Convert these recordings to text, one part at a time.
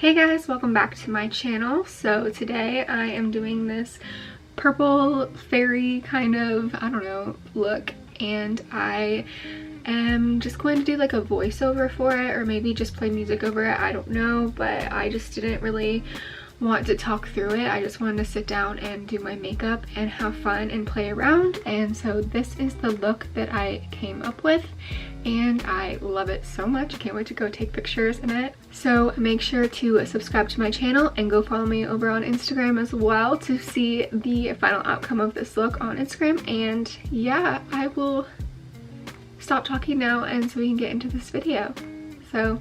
Hey guys, welcome back to my channel. So today I am doing this purple fairy kind of, I don't know, look, and I am just going to do like a voiceover for it, or maybe just play music over it, I don't know, but I just didn't really want to talk through it. I just wanted to sit down and do my makeup and have fun and play around, and so this is the look that I came up with and I love it so much. Can't wait to go take pictures in it. So make sure to subscribe to my channel and go follow me over on Instagram as well to see the final outcome of this look on Instagram. And yeah, I will stop talking now and so we can get into this video. So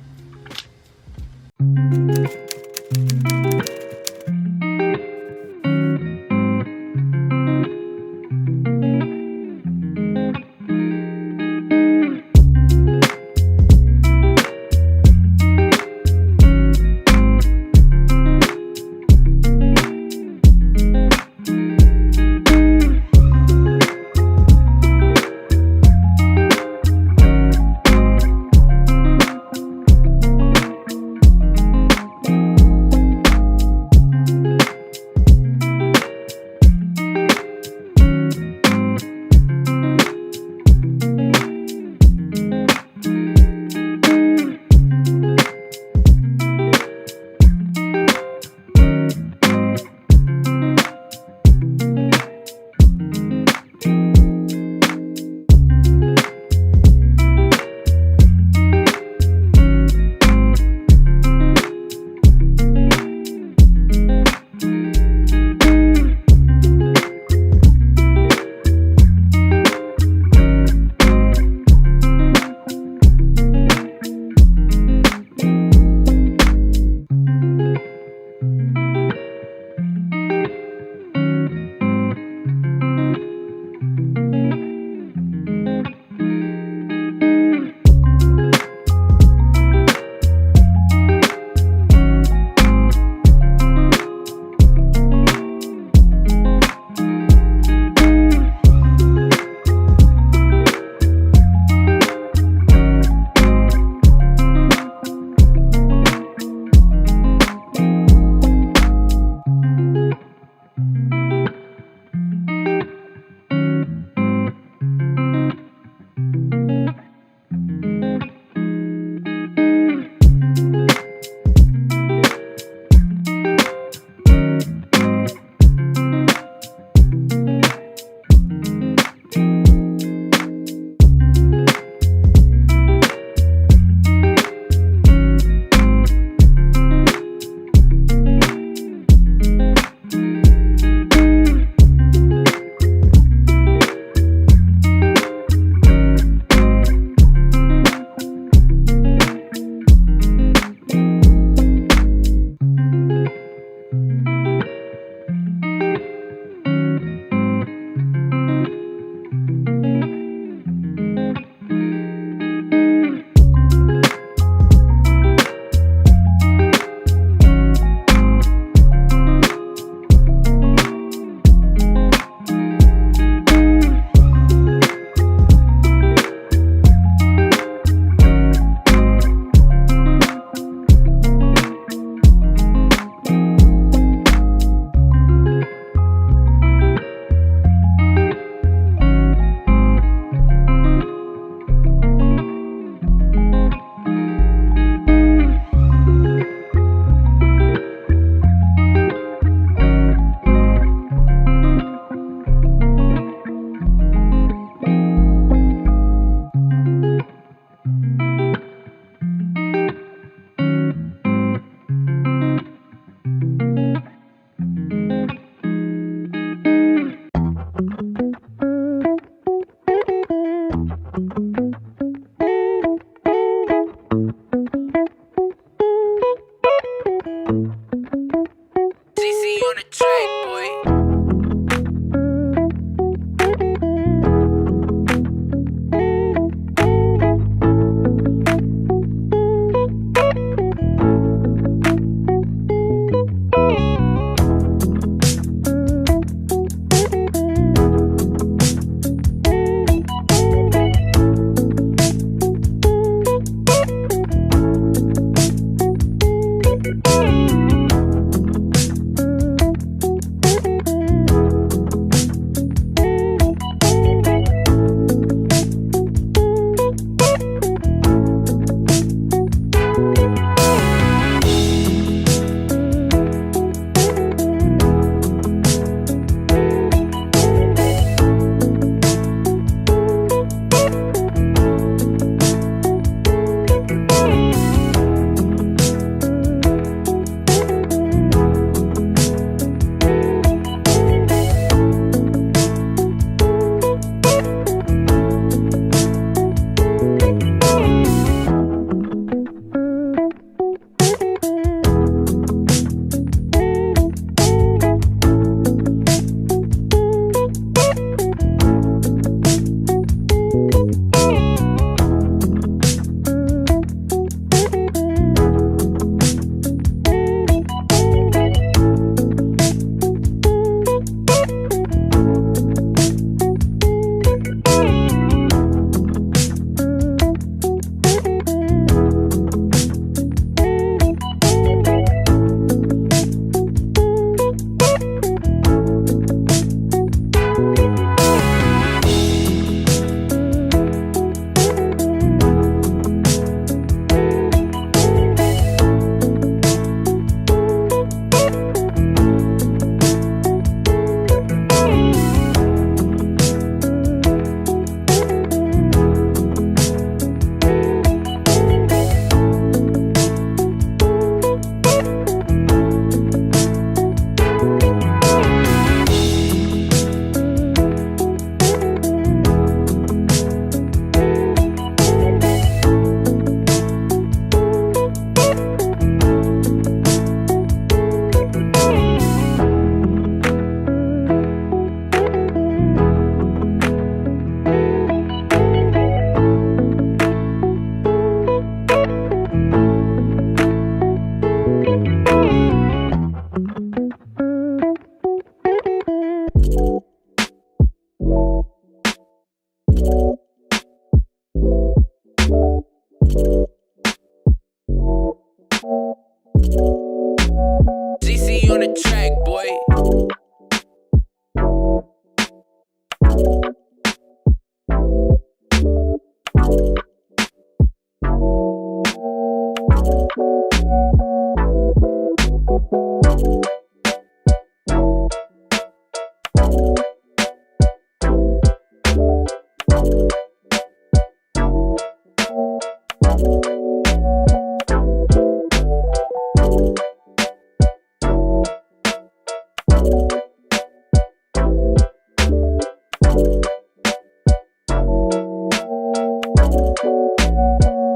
on the track, boy.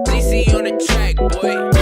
GC on the track, boy.